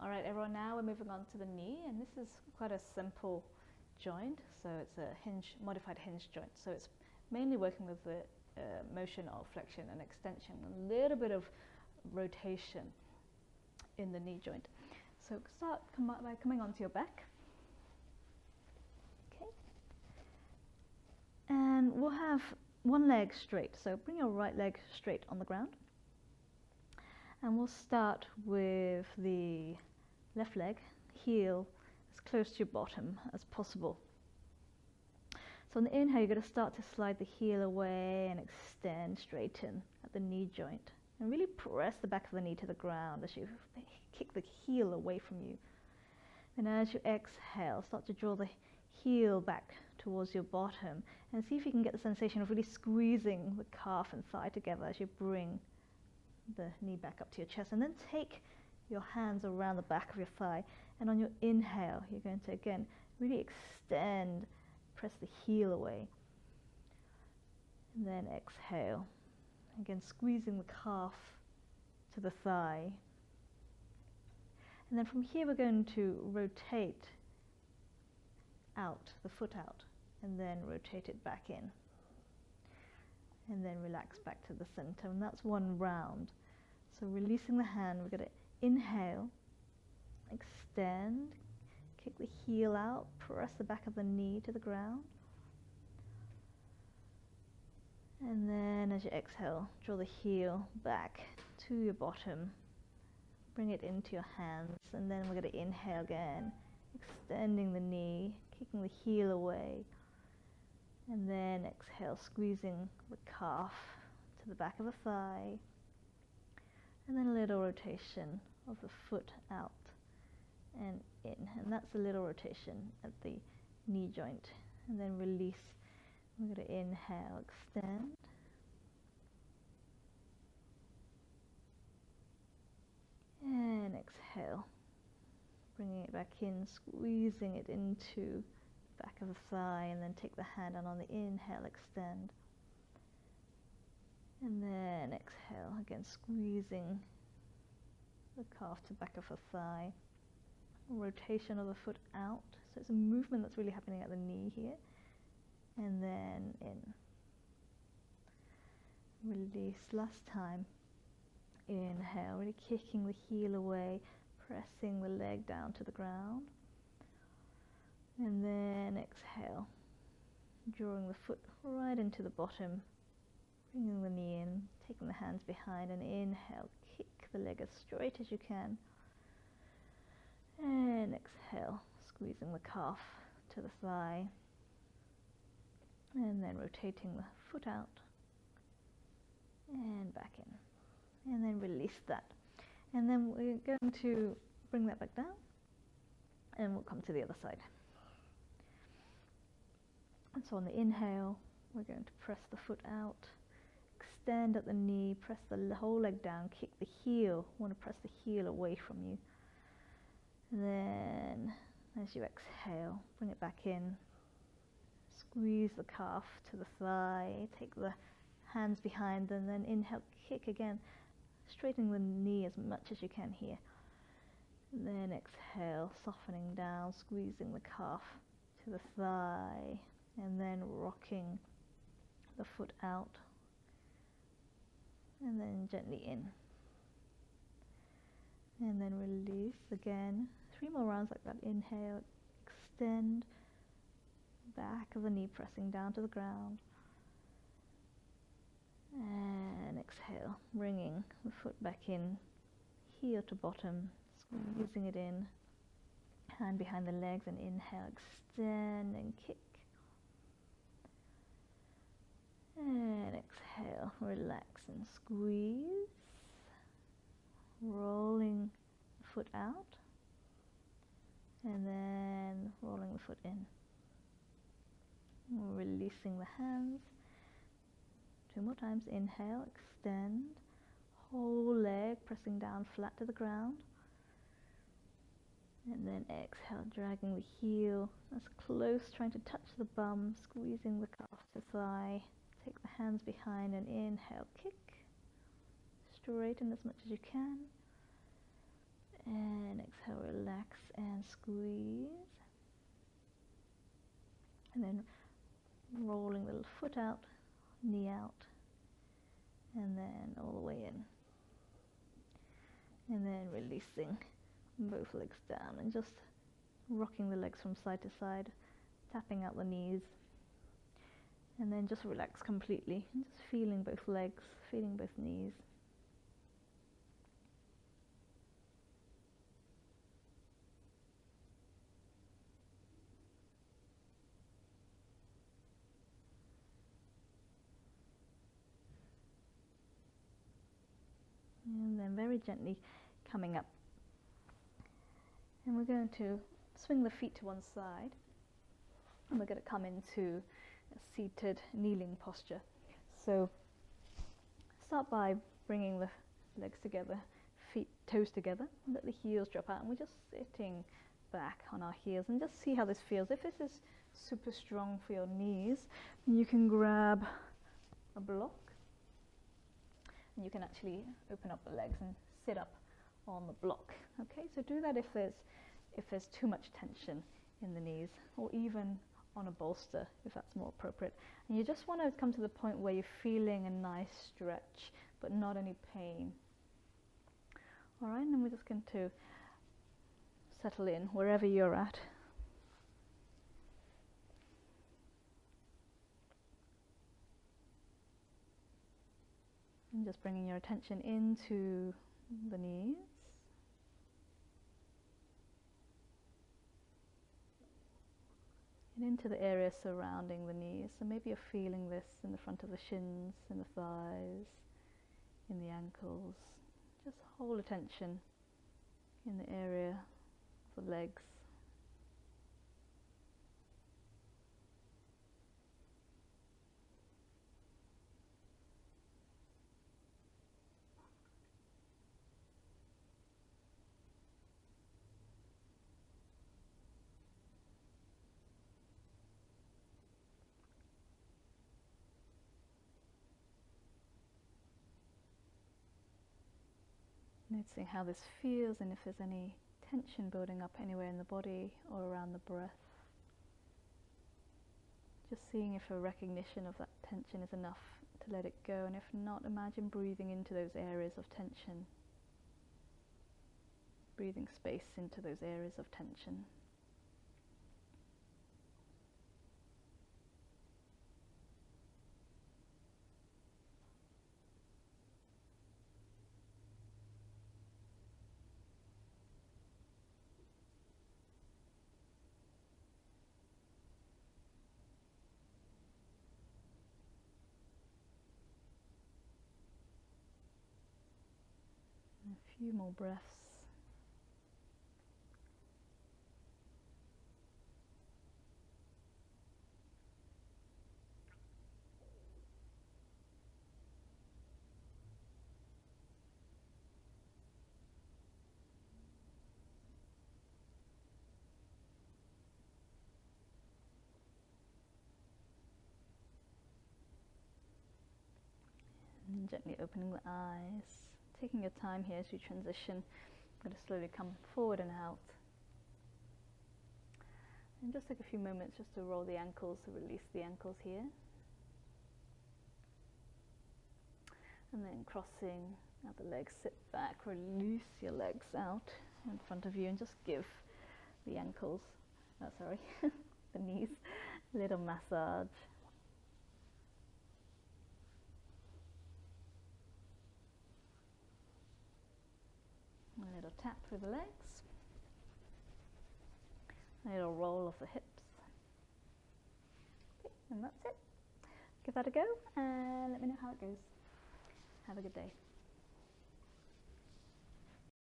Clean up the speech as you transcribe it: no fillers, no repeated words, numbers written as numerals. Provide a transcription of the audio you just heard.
All right, everyone, now we're moving on to the knee, and this is quite a simple joint. So it's a modified hinge joint. So it's mainly working with the motion of flexion and extension, a little bit of rotation in the knee joint. So start by coming onto your back. Okay. And we'll have one leg straight. So bring your right leg straight on the ground. And we'll start with the left leg, heel as close to your bottom as possible. So on the inhale, you're going to start to slide the heel away and extend, straighten at the knee joint. And really press the back of the knee to the ground as you kick the heel away from you. And as you exhale, start to draw the heel back towards your bottom. And see if you can get the sensation of really squeezing the calf and thigh together as you bring the knee back up to your chest. And then take your hands around the back of your thigh. And on your inhale, you're going to, again, really extend, press the heel away. And then exhale. Again, squeezing the calf to the thigh. And then from here, we're going to rotate out, the foot out, and then rotate it back in. And then relax back to the center. And that's one round. So releasing the hand, we're going to inhale, extend, kick the heel out, press the back of the knee to the ground. And then as you exhale, draw the heel back to your bottom. Bring it into your hands. And then we're going to inhale again, extending the knee, kicking the heel away. And then exhale, squeezing the calf to the back of the thigh. And then a little rotation of the foot out and in. And that's a little rotation at the knee joint. And then release. We're going to inhale, extend. And exhale. Bringing it back in, squeezing it into the back of the thigh, and then take the hand and on the inhale, extend. And then exhale, again squeezing the calf to the back of the thigh. Rotation of the foot out. So it's a movement that's really happening at the knee here. And then in. Release last time. Inhale, really kicking the heel away, pressing the leg down to the ground. And then exhale, drawing the foot right into the bottom, bringing the knee in, taking the hands behind, and inhale, kick the leg as straight as you can. And exhale, squeezing the calf to the thigh. And then rotating the foot out and back in. And then release that. And then we're going to bring that back down and we'll come to the other side. And so on the inhale, we're going to press the foot out, extend at the knee, press the whole leg down, kick the heel. Want to press the heel away from you. And then as you exhale, bring it back in. Squeeze the calf to the thigh, take the hands behind, and then inhale, kick again, straightening the knee as much as you can here. And then exhale, softening down, squeezing the calf to the thigh, and then rocking the foot out, and then gently in. And then release again. 3 more rounds like that. Inhale, extend, back of the knee pressing down to the ground. And exhale, bringing the foot back in, heel to bottom, squeezing it in, hand behind the legs, and inhale, extend and kick. And exhale, relax and squeeze, rolling the foot out, and then rolling the foot in. Releasing the hands. 2 more times. Inhale, extend, whole leg pressing down flat to the ground. And then exhale, dragging the heel as close, trying to touch the bum, squeezing the calf to thigh. Take the hands behind and inhale, kick. Straighten as much as you can. And exhale, and squeeze. And then rolling the little foot out, knee out, and then all the way in. And then releasing both legs down and just rocking the legs from side to side, tapping out the knees, and then just relax completely, and just feeling both legs, feeling both knees. And then very gently coming up. And we're going to swing the feet to one side, and we're going to come into a seated kneeling posture. So start by bringing the legs together, feet, toes together, let the heels drop out, and we're just sitting back on our heels, and just see how this feels. If this is super strong for your knees, you can grab a block, and you can actually open up the legs and sit up on the block. Okay, so do that if there's too much tension in the knees, or even on a bolster if that's more appropriate. And you just want to come to the point where you're feeling a nice stretch but not any pain. All right, and then we're just going to settle in wherever you're at. And just bringing your attention into the knees. And into the area surrounding the knees. So maybe you're feeling this in the front of the shins, in the thighs, in the ankles. Just hold attention in the area of the legs. Noticing how this feels and if there's any tension building up anywhere in the body or around the breath. Just seeing if a recognition of that tension is enough to let it go, and if not, imagine breathing into those areas of tension. Breathing space into those areas of tension. A few more breaths. And gently opening the eyes. Taking your time here as you transition. I'm going to slowly come forward and out. And just take a few moments just to roll the ankles, to release the ankles here. And then crossing out the legs, sit back, release your legs out in front of you, and just give the ankles, the knees, a little massage. A little tap through the legs, a little roll of the hips. Okay, and that's it. Give that a go and let me know how it goes. Have a good day.